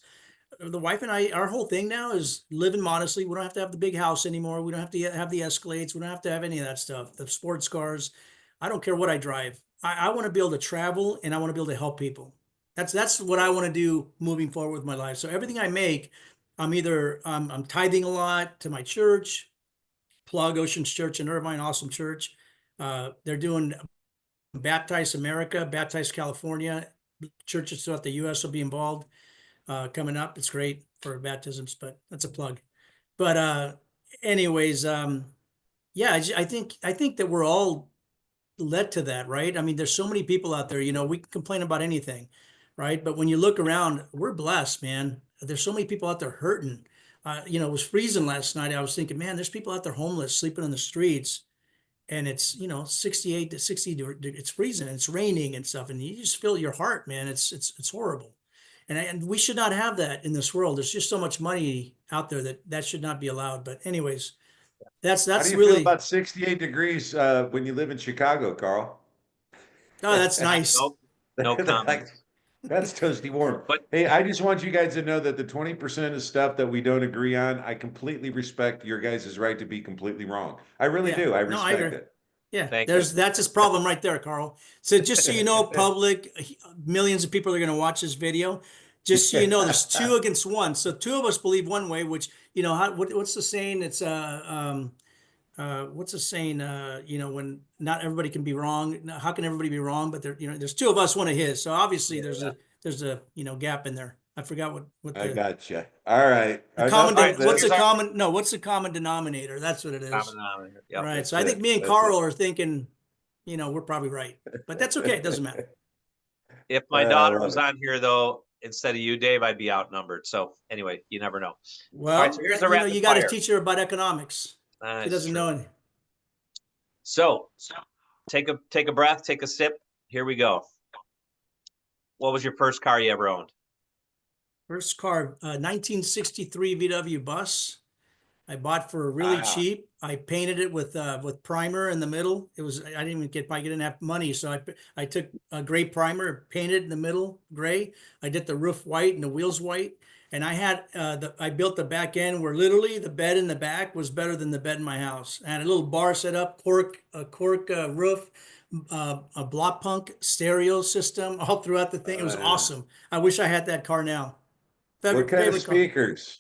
the wife and I, our whole thing now is living modestly. We don't have to have the big house anymore. We don't have to have the Escalades. We don't have to have any of that stuff, the sports cars. I don't care what I drive. I want to be able to travel and I want to be able to help people. That's what I want to do moving forward with my life. So everything I make, I'm tithing a lot to my church, Plug Oceans Church in Irvine, awesome church. They're doing Baptize America, Baptize California. Churches throughout the U.S. will be involved coming up. It's great for baptisms, but that's a plug. But anyways, yeah, I think that we're all led to that, right? I mean, there's so many people out there, we can complain about anything, right? But when you look around, we're blessed, man. There's so many people out there hurting. It was freezing last night. I was thinking, man, there's people out there homeless, sleeping on the streets, and it's 68 to 60. It's freezing, and it's raining and stuff, and you just feel your heart, man. It's horrible, and we should not have that in this world. There's just so much money out there that should not be allowed. But anyways, that's How do you really feel about 68 degrees when you live in Chicago, Carl? oh, that's nice. Nope, no comment. That's toasty warm. But Hey, I just want you guys to know that the 20% of stuff that we don't agree on, I completely respect your guys' right to be completely wrong. I really do. I No, I respect agree. it. Yeah, Thank you. that's his problem right there, Carl. So just so you know, public, millions of people are going to watch this video. Just so you know, there's 2 against 1. So 2 of us believe one way, which what's the saying? It's what's the saying? When not everybody can be wrong. How can everybody be wrong? But there's 2 of us, one of his. So obviously there's a gap in there. I forgot what I the gotcha. All right. common. right, What's the here's our- common? No, what's the common denominator? That's what it is. common denominator. Yep. Right. That's So I think it. me and That's Carl are thinking, we're probably right, but that's okay. It doesn't matter. If my I daughter love was it. on here though, instead of you, Dave, I'd be outnumbered. So anyway, you never know. Well, All right, so here's the rapid you got to fire. teach her about economics. She That's doesn't true. know any. So take a breath, take a sip. Here we go. What was your first car you ever owned? First car, 1963 VW bus. I bought for really Wow. cheap. I painted it with primer in the middle. I didn't have money, so I took a gray primer, painted in the middle gray. I did the roof white and the wheels white, and I built the back end where literally the bed in the back was better than the bed in my house. I had a little bar set up, cork roof, a block punk stereo system all throughout the thing. It was awesome. I wish I had that car now. What kind of Favorite car. speakers?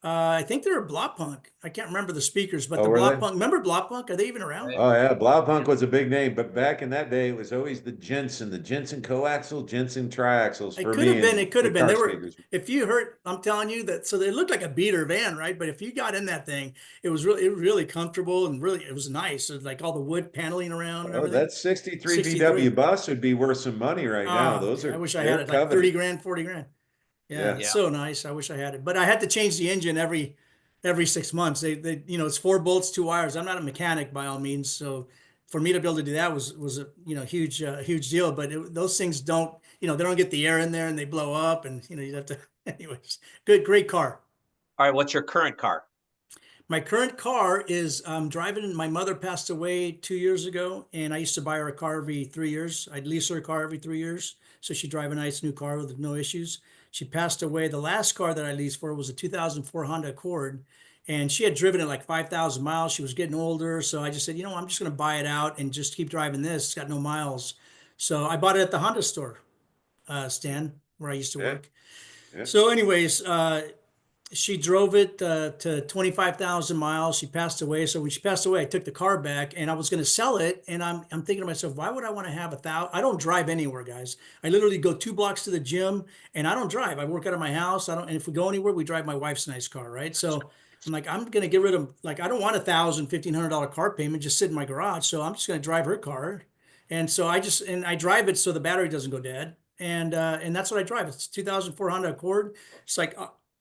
I think they're a block punk. I can't remember the speakers, but Oh, the were block they? punk. Remember block punk? Are they even around? Oh yeah, Blaupunk was a big name, but back in that day, it was always the Jensen coaxial, Jensen triaxles It for could me. have been. and It could have the been. car They were. speakers. If you heard, I'm telling you that. So they looked like a beater van, right? But if you got in that thing, it was really comfortable and it was nice. It was like all the wood paneling around and Oh, everything. that 63 63. VW bus would be worth some money right now. Those I are wish I had they're it, like 30 coveted. grand, 40 grand. Yeah, Yeah. it's Yeah. so nice. I wish I had it, but I had to change the engine every 6 months. It's 4 bolts, 2 wires. I'm not a mechanic by all means, so for me to be able to do that was a huge deal. But those things don't they don't get the air in there and they blow up, and you have to. Anyways, great car. All right, what's your current car? My current car is driving. My mother passed away 2 years ago, and I used to buy her a car every 3 years. I'd lease her a car every 3 years, so she'd drive a nice new car with no issues. She passed away. The last car that I leased for her was a 2004 Honda Accord, and she had driven it like 5,000 miles. She was getting older, so I just said, I'm just going to buy it out and just keep driving this. It's got no miles. So I bought it at the Honda store, Stan, where I used to Yeah. work. Yeah. So anyways, she drove it to 25,000 miles. She passed away. So when she passed away, I took the car back and I was going to sell it. And I'm thinking to myself, why would I want to have 1,000? I don't drive anywhere, guys. I literally go 2 blocks to the gym and I don't drive. I work out of my house. And if we go anywhere, we drive my wife's nice car, right? So I'm like, I'm going to get rid of, like, I don't want $1,000, $1,500 car payment just sit in my garage. So I'm just going to drive her car. And so I drive it so the battery doesn't go dead. And that's what I drive. It's 2004 Honda Accord. It's like,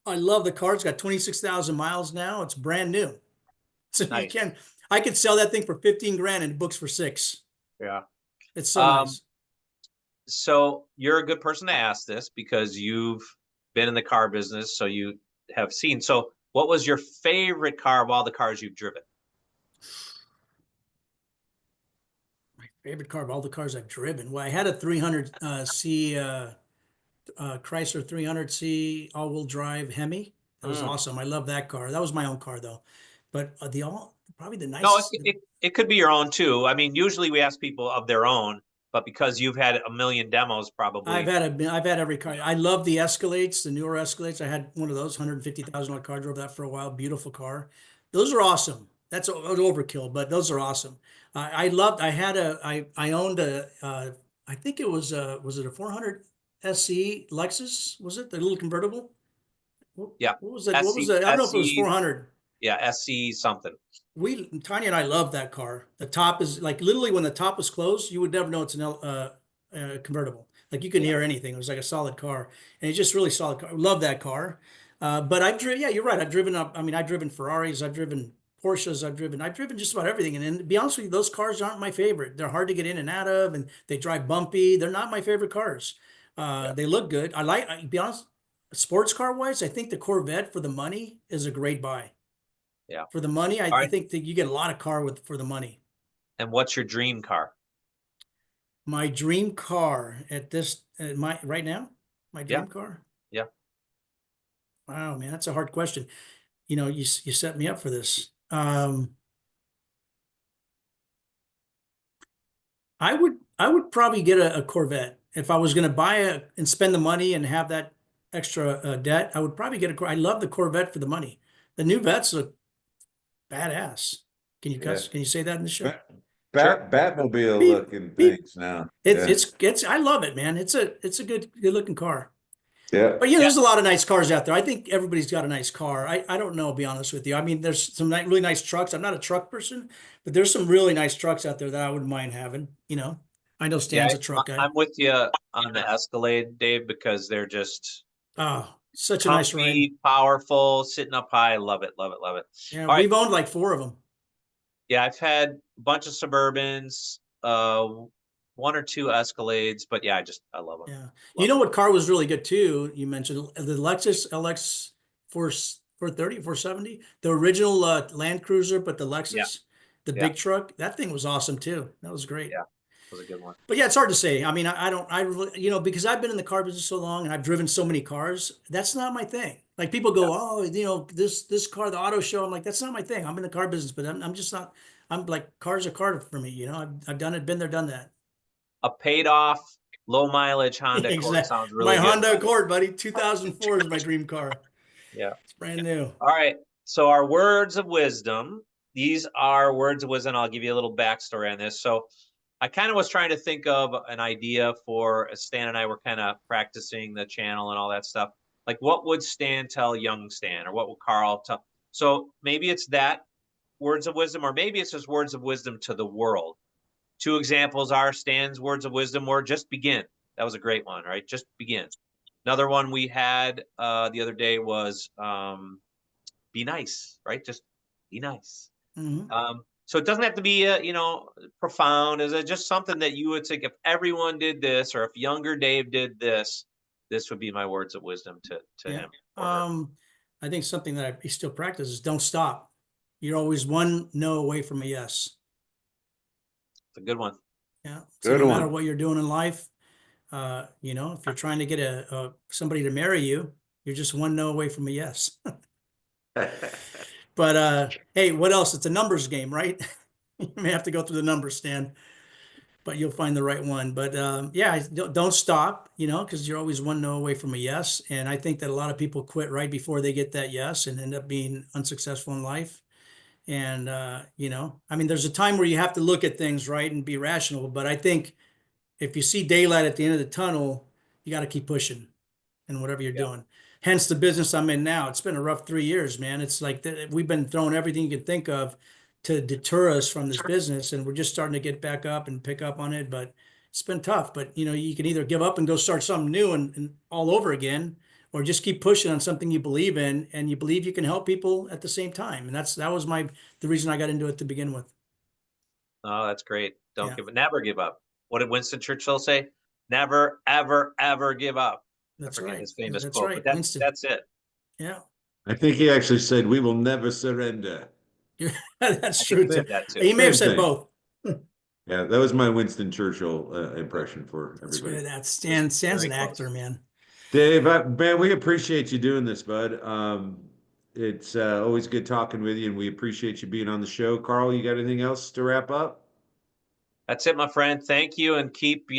I love the car. It's got 26,000 miles now. It's brand new. So Nice. I could sell that thing for 15 grand and it books for 6. Yeah. It's so nice. So you're a good person to ask this because you've been in the car business, so you have seen. So what was your favorite car of all the cars you've driven? My favorite car of all the cars I've driven. Well, I had a 300 C Chrysler 300C all-wheel drive Hemi. That was awesome. I love that car. That was my own car though. But probably the No, nicest. it could be your own too. I mean, usually we ask people of their own, but because you've had a million demos, probably. I've had every car. I love the Escalades, the newer Escalades. I had one of those $150,000 car. Drove that for a while. Beautiful car. Those are awesome. That's an overkill, but those are awesome. I loved. I owned a. I think it was it a 400 SE Lexus? Was it the little convertible? Yeah. What was it? What was it? I don't know if it was 400. Yeah, SC something. Tanya and I love that car. The top is like literally when the top was closed, you would never know it's a convertible. Like you can hear anything. It was like a solid car, and it's just really solid car. Love that car. But I've driven. Yeah, you're right. I've driven up. I mean, I've driven Ferraris. I've driven Porsches. I've driven just about everything. And to be honest with you, those cars aren't my favorite. They're hard to get in and out of, and they drive bumpy. They're not my favorite cars. They look good. Be honest, sports car wise, I think the Corvette for the money is a great buy. Yeah. For the money, All I right. think that you get a lot of car for the money. And what's your dream car? My dream car right now, my Yeah. dream car. Yeah. Wow, man, that's a hard question. You set me up for this. I would probably get a Corvette if I was going to buy and spend the money and have that extra debt. I would probably get a. I love the Corvette for the money. The new Vets look badass. Can you say that in the show? Batmobile Beep, looking beep. things now. It's I love it, man. It's a good looking car. Yeah. But there's a lot of nice cars out there. I think everybody's got a nice car. I don't know, to be honest with you. I mean, there's some really nice trucks. I'm not a truck person, but there's some really nice trucks out there that I wouldn't mind having. I know Stan's a truck guy. I'm with you on the Escalade, Dave, because they're just Such a nice ride. powerful, sitting up high. Love it, love it, love it. Yeah, All we've right. owned like 4 of them. Yeah, I've had a bunch of Suburbans, 1 or 2 Escalades, but yeah, I love them. Yeah. You know what car was really good too? You mentioned the Lexus LX 430, 470, the original Land Cruiser, but the Lexus, the big truck, that thing was awesome too. That was great. Yeah, that was a good one. But yeah, it's hard to say. I mean, I really, because I've been in the car business so long and I've driven so many cars, that's not my thing. Like people go, oh, this car, the auto show. I'm like, that's not my thing. I'm in the car business, but I'm just not. I'm like, cars are car for me. I've done it, been there, done that. A paid off, low mileage Honda Accord sounds really good. My Honda Accord, buddy, 2004 is my dream car. Yeah, it's brand new. All right, so our words of wisdom. These are words of wisdom. I'll give you a little backstory on this. So I kind of was trying to think of an idea for Stan and I were kind of practicing the channel and all that stuff. Like, what would Stan tell young Stan, or what would Carl tell? So maybe it's that words of wisdom, or maybe it's just words of wisdom to the world. 2 examples are Stan's words of wisdom were just begin. That was a great one, right? Just begin. Another one we had the other day was be nice, right? Just be nice. Mm-hmm. So it doesn't have to be, profound. Is it just something that you would think if everyone did this, or if younger Dave did this, this would be my words of wisdom to him? I think something that I still practice is don't stop. You're always one no away from a yes. It's a good one. Yeah. So no matter what you're doing in life, if you're trying to get somebody to marry you, you're just one no away from a yes. But hey, what else? It's a numbers game, right? You may have to go through the numbers, Stan, but you'll find the right one. But yeah, don't stop, because you're always one no away from a yes. And I think that a lot of people quit right before they get that yes and end up being unsuccessful in life. And I mean, there's a time where you have to look at things, right, and be rational. But I think if you see daylight at the end of the tunnel, you got to keep pushing in whatever you're doing. Hence the business I'm in now. It's been a rough 3 years, man. It's like we've been throwing everything you can think of to deter us from this business, and we're just starting to get back up and pick up on it. But it's been tough. But you can either give up and go start something new and all over again, or just keep pushing on something you believe in and you believe you can help people at the same time. And that was the reason I got into it to begin with. Oh, that's great. Never give up. What did Winston Churchill say? Never, ever, ever give up. That's right. His famous that's quote. Right. But that's it. Yeah. I think he actually said, "We will never surrender." That's true too. He may have said both. Yeah, that was my Winston Churchill impression for everybody. That's Stan's an actor, man. Dave, man, we appreciate you doing this, bud. It's always good talking with you, and we appreciate you being on the show. Carl, you got anything else to wrap up? That's it, my friend. Thank you, and keep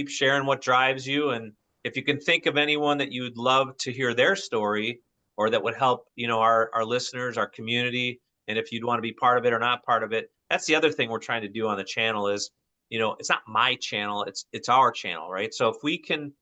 sharing what drives you. And if you can think of anyone that you'd love to hear their story, or that would help, our listeners, our community, and if you'd want to be part of it or not part of it, that's the other thing we're trying to do on the channel is, it's not my channel, it's our channel, right? So if we can,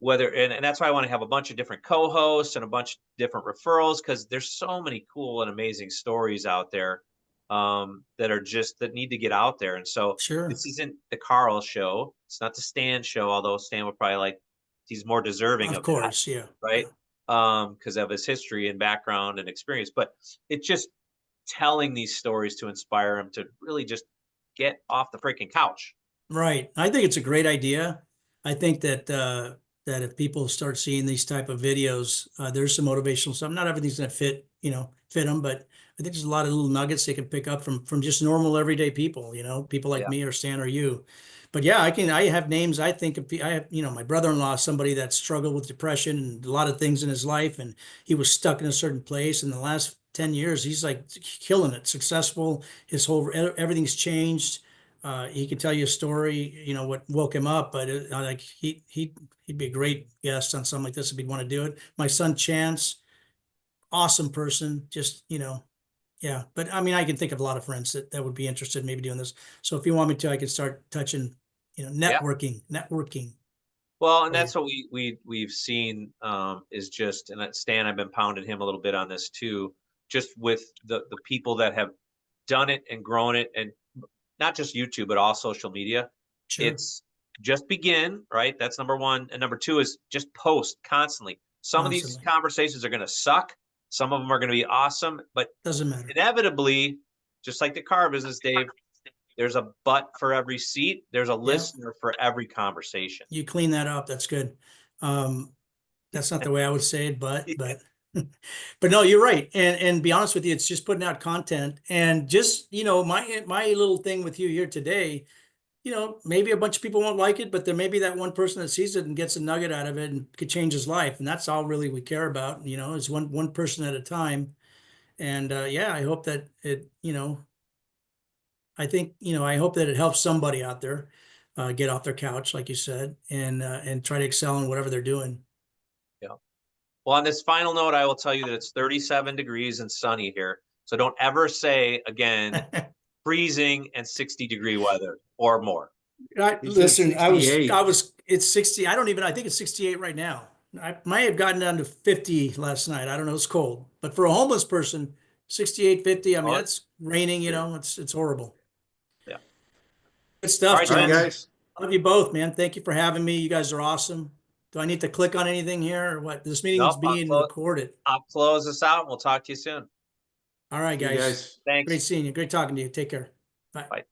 and that's why I want to have a bunch of different co-hosts and a bunch of different referrals, because there's so many cool and amazing stories out there, that need to get out there. And so Sure. this isn't the Carl show. It's not the Stan show, although Stan would probably he's more deserving Of of that, course. Yeah. right? Yeah. Because of his history and background and experience. But it's just telling these stories to inspire him to really just get off the freaking couch. Right. I think it's a great idea. I think that that if people start seeing these type of videos, there's some motivational stuff. Not everything's going to fit them, but I think there's a lot of little nuggets they can pick up from just normal everyday people, people like Yeah. me or Stan or you. But yeah, I have names. I think I have, my brother-in-law, somebody that struggled with depression and a lot of things in his life, and he was stuck in a certain place. In the last 10 years, he's like killing it, successful. Everything's changed. He could tell you a story, what woke him up, but like he'd be a great guest on something like this if he'd want to do it. My son Chance, awesome person, just yeah. But I mean, I can think of a lot of friends that would be interested in maybe doing this. So if you want me to, I could start touching, networking. Well, and for you. that's what we've seen, is just, and that Stan, I've been pounding him a little bit on this too, just with the people that have done it and grown it, and not just YouTube, but all social media. Sure. It's just begin, right? That's number one. And number two is just post constantly. Some of these Constantly. conversations are going to suck. Some of them are going to be awesome, but Doesn't matter. inevitably, just like the car business, Dave, there's a butt for every seat. There's a listener for every conversation. You clean that up. That's good. That's not the way I would say it, but but no, you're right. And be honest with you, it's just putting out content, and just my little thing with you here today. Maybe a bunch of people won't like it, but there may be that one person that sees it and gets a nugget out of it and could change his life, and that's all really we care about. Is one person at a time. And yeah, I hope that it. I hope that it helps somebody out there get off their couch, like you said, and try to excel in whatever they're doing. Yeah. Well, on this final note, I will tell you that it's 37 degrees and sunny here. So don't ever say again, freezing and 60-degree weather or more. Listen, it's 60. I think it's 68 right now. I might have gotten down to 50 last night. I don't know. It's cold, but for a homeless person, 68, 50. I mean, that's raining, it's horrible. Yeah. Good stuff, All right, John. guys. Love you both, man. Thank you for having me. You guys are awesome. Do I need to click on anything here or what? This meeting is being recorded. I'll close this out and we'll talk to you soon. All right, guys. Thanks. Great seeing you. Great talking to you. Take care. Bye. Bye.